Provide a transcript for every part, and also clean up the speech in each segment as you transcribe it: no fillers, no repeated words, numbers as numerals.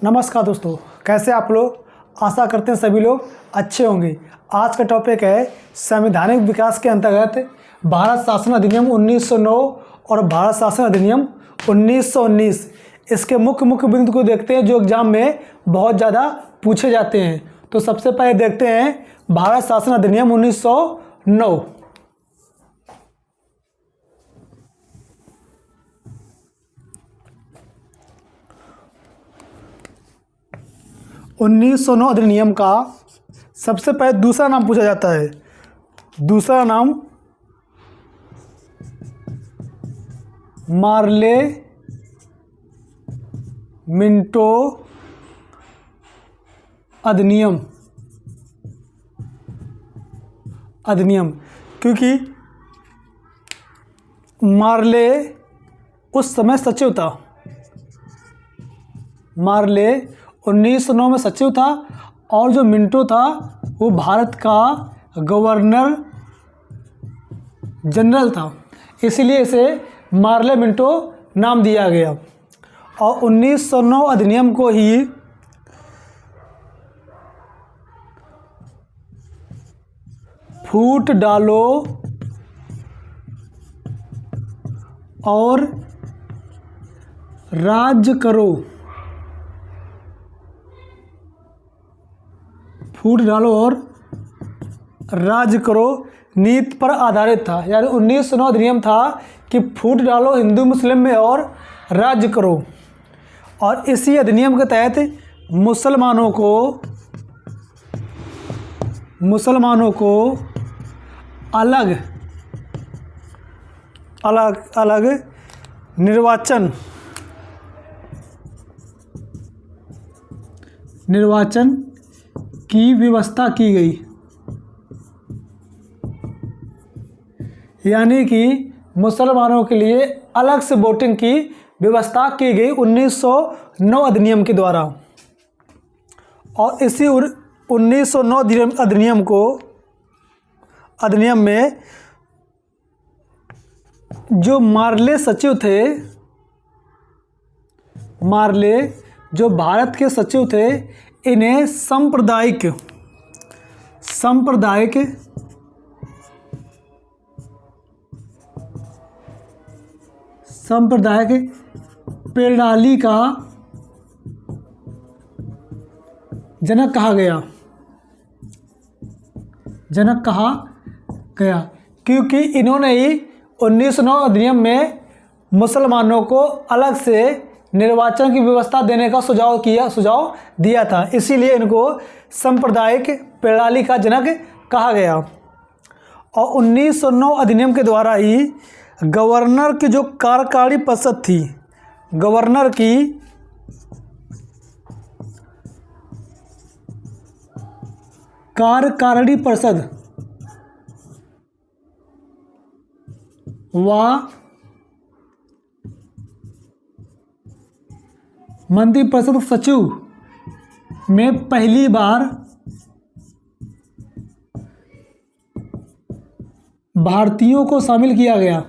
नमस्कार दोस्तों, कैसे आप लोग। आशा करते हैं सभी लोग अच्छे होंगे। आज का टॉपिक है संवैधानिक विकास के अंतर्गत भारत शासन अधिनियम 1909 और भारत शासन अधिनियम 1919। इसके मुख्य बिंदु को देखते हैं जो एग्जाम में बहुत ज़्यादा पूछे जाते हैं। तो सबसे पहले देखते हैं भारत शासन अधिनियम 1909। 1909 अधिनियम का सबसे पहले दूसरा नाम पूछा जाता है। दूसरा नाम मार्ले मिंटो अधिनियम। क्योंकि मार्ले उस समय सचिव था। मार्ले 1909 में सचिव था और जो मिंटो था वो भारत का गवर्नर जनरल था, इसलिए इसे मार्ले मिंटो नाम दिया गया। और 1909 अधिनियम को ही फूट डालो और राज्य करो। फूट डालो और राज्य करो नीति पर आधारित था। यानी 1909 अधिनियम था कि फूट डालो हिंदू मुस्लिम में और राज्य करो। और इसी अधिनियम के तहत मुसलमानों को अलग निर्वाचन की व्यवस्था की गई। यानी कि मुसलमानों के लिए अलग से वोटिंग की व्यवस्था की गई 1909 अधिनियम के द्वारा। और इसी 1909 अधिनियम में जो मार्ले सचिव थे, जो भारत के सचिव थे, इन्हें सांप्रदायिक प्रणाली का जनक कहा गया। क्योंकि इन्होंने ही 1909 अधिनियम में मुसलमानों को अलग से निर्वाचन की व्यवस्था देने का सुझाव दिया था, इसीलिए इनको सांप्रदायिक प्रणाली का जनक कहा गया। और 1909 अधिनियम के द्वारा ही गवर्नर की जो कार्यकारी परिषद थी, गवर्नर की कार्यकारिणी परिषद व मंत्रिपरिषद सचिव में पहली बार भारतीयों को शामिल किया गया।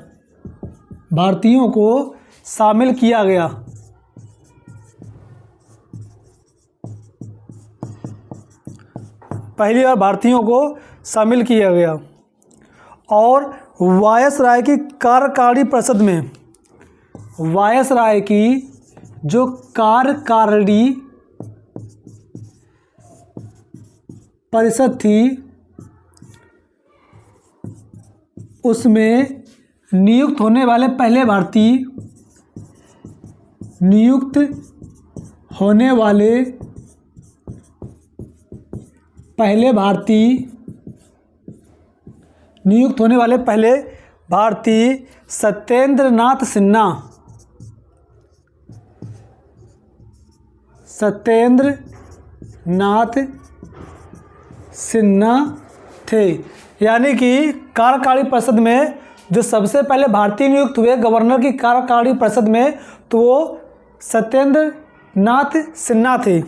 पहली बार भारतीयों को शामिल किया गया। और वायसराय की कार्यकारिणी परिषद में वायसराय की जो कार्यकारिणी परिषद थी, उसमें नियुक्त होने वाले पहले भारतीय सत्येंद्र नाथ सिन्हा थे। यानी कि कार्यकारिणी परिषद में जो सबसे पहले भारतीय नियुक्त हुए गवर्नर की कार्यकारिणी परिषद में, तो वो सत्येंद्र नाथ सिन्हा थे।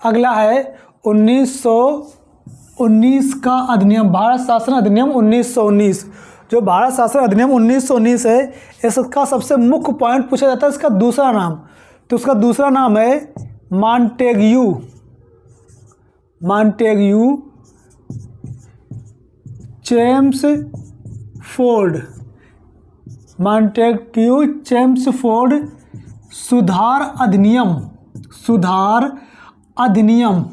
अगला है 1919 का अधिनियम, भारत शासन अधिनियम 1919, जो भारत शासन अधिनियम 1919 है, इसका सबसे मुख्य पॉइंट पूछा जाता है इसका दूसरा नाम। तो उसका दूसरा नाम है मॉन्टेग्यू चेम्सफोर्ड सुधार अधिनियम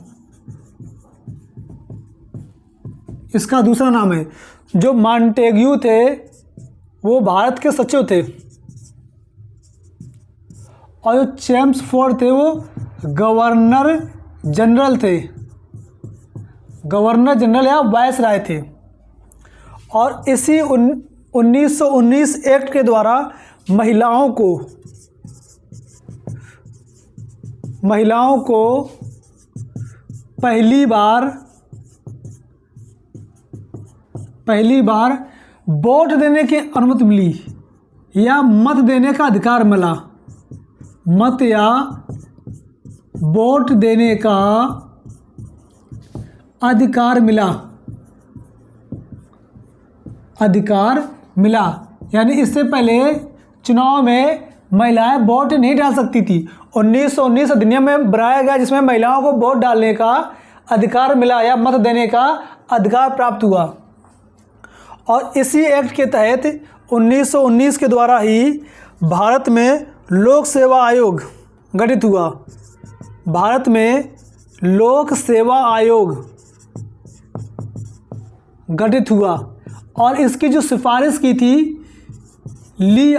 इसका दूसरा नाम है। जो मॉन्टेग्यू थे वो भारत के सचिव थे और जो चेम्सफोर्ड थे वो गवर्नर जनरल या वायसराय थे। और इसी 1919 एक्ट के द्वारा महिलाओं को पहली बार वोट देने की अनुमति मिली या मत देने का अधिकार मिला। मत या वोट देने का अधिकार मिला। यानी इससे पहले चुनाव में महिलाएं वोट नहीं डाल सकती थी। 1919 अधिनियम में बनाया गया जिसमें महिलाओं को वोट डालने का अधिकार मिला या मत देने का अधिकार प्राप्त हुआ। और इसी एक्ट के तहत 1919 के द्वारा ही भारत में लोक सेवा आयोग गठित हुआ। भारत में लोक सेवा आयोग गठित हुआ और इसकी जो सिफारिश की थी ली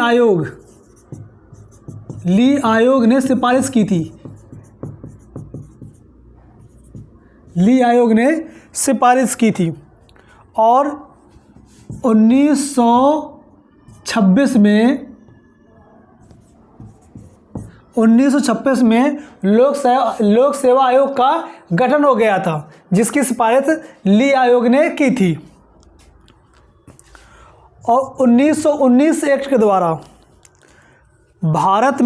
आयोग ने सिफारिश की थी। ली आयोग ने सिफारिश की थी और 1926 में लोक सेवा आयोग का गठन हो गया था जिसकी सिफारिश ली आयोग ने की थी। और 1919 एक्ट के द्वारा भारत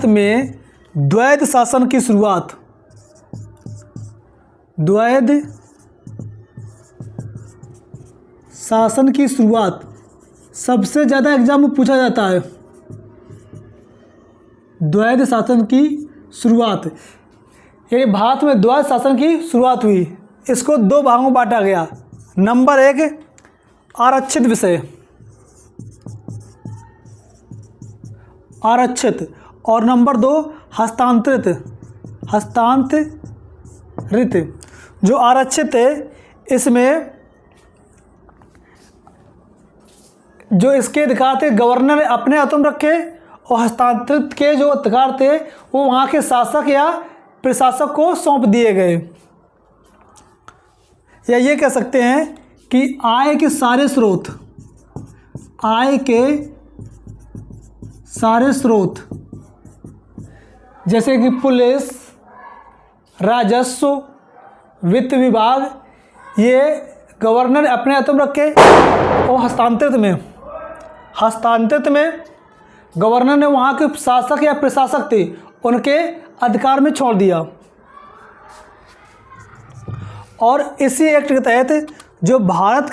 में द्वैध शासन की शुरुआत सबसे ज़्यादा एग्जाम में पूछा जाता है। द्वैध शासन की शुरुआत, ये भारत में द्वैध शासन की शुरुआत हुई। इसको दो भागों में बांटा गया। नंबर 1 आरक्षित विषय और नंबर 2 हस्तांतरित। जो आरक्षित है इसमें जो इसके अधिकार थे गवर्नर ने अपने हाथों में रखे और हस्तांतरित के जो अधिकार थे वो वहाँ के शासक या प्रशासक को सौंप दिए गए। या ये कह सकते हैं कि आय के सारे स्रोत जैसे कि पुलिस, राजस्व, वित्त विभाग, ये गवर्नर अपने हाथों में रखे और हस्तांतरित में गवर्नर ने वहाँ के शासक या प्रशासक थे उनके अधिकार में छोड़ दिया। और इसी एक्ट के तहत जो भारत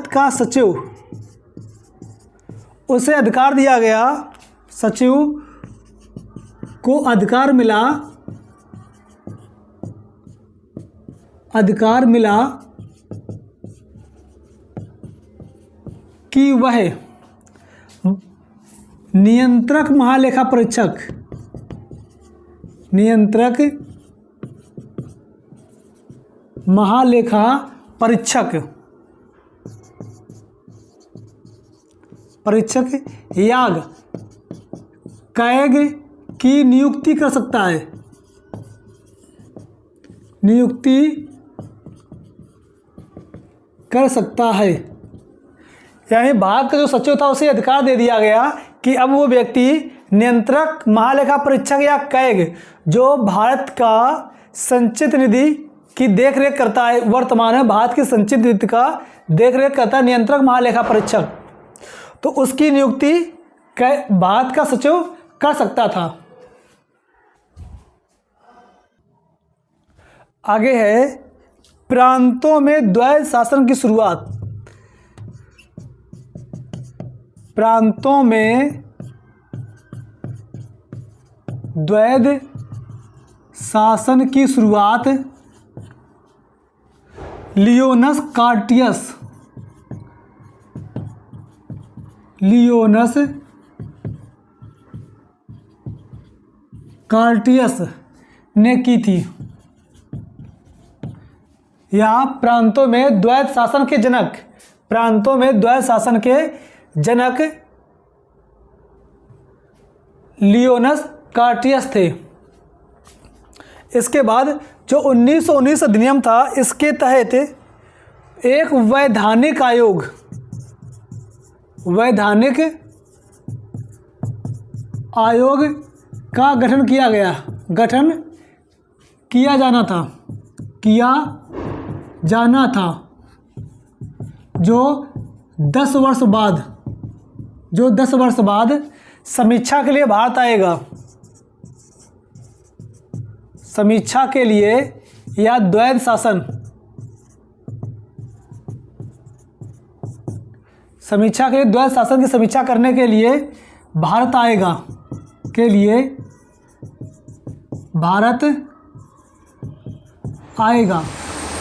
का सचिव उसे अधिकार दिया गया, सचिव को अधिकार मिला कि वह नियंत्रक महालेखा परीक्षक याग कैग की नियुक्ति कर सकता है। यानी भारत का जो सचिव था उसे अधिकार दे दिया गया कि अब वो व्यक्ति नियंत्रक महालेखा परीक्षक या कैग जो भारत का संचित निधि की देखरेख करता है, वर्तमान में भारत की संचित निधि का देखरेख करता है नियंत्रक महालेखा परीक्षक, तो उसकी नियुक्ति भारत का सचिव कर सकता था। आगे है प्रांतों में द्वैध शासन की शुरुआत। प्रांतों में द्वैध शासन की शुरुआत लियोनस कार्टियस ने की थी। यहाँ प्रांतों में द्वैध शासन के जनक लियोनस कार्टियस थे। इसके बाद जो 1919 अधिनियम था, इसके तहत एक वैधानिक आयोग का गठन किया जाना था, जो 10 वर्ष बाद समीक्षा के लिए भारत आएगा। समीक्षा के लिए या द्वैध शासन की समीक्षा करने के लिए भारत आएगा।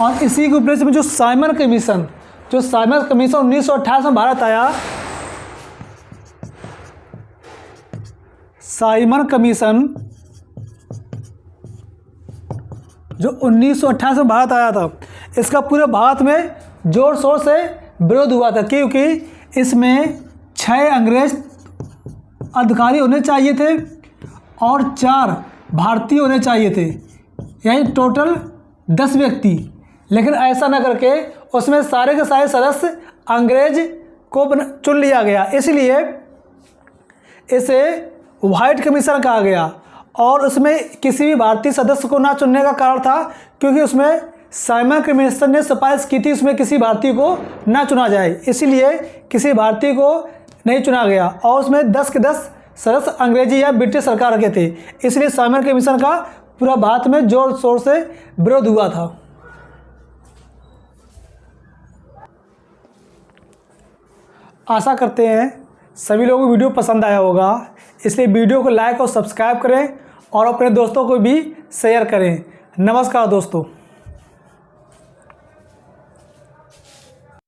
और इसी के उपलक्ष्य में जो साइमन कमीशन 1928 में भारत आया, साइमन कमीशन जो 1928 में भारत आया था, इसका पूरे भारत में जोर शोर से विरोध हुआ था, क्योंकि इसमें 6 अंग्रेज अधिकारी होने चाहिए थे और 4 भारतीय होने चाहिए थे, यानी टोटल 10 व्यक्ति। लेकिन ऐसा न करके उसमें सारे के सारे सदस्य अंग्रेज को चुन लिया गया, इसलिए इसे व्हाइट कमीशन कहा गया। और उसमें किसी भी भारतीय सदस्य को ना चुनने का कारण था, क्योंकि उसमें साइमन कमीशन ने सिफारिश की थी उसमें किसी भारतीय को ना चुना जाए, इसीलिए किसी भारतीय को नहीं चुना गया। और उसमें 10 के 10 सदस्य अंग्रेजी या ब्रिटिश सरकार के थे, इसलिए साइमन कमीशन का पूरा भारत में जोर शोर से विरोध हुआ था। आशा करते हैं सभी लोगों को वीडियो पसंद आया होगा, इसलिए वीडियो को लाइक और सब्सक्राइब करें और अपने दोस्तों को भी शेयर करें। नमस्कार दोस्तों।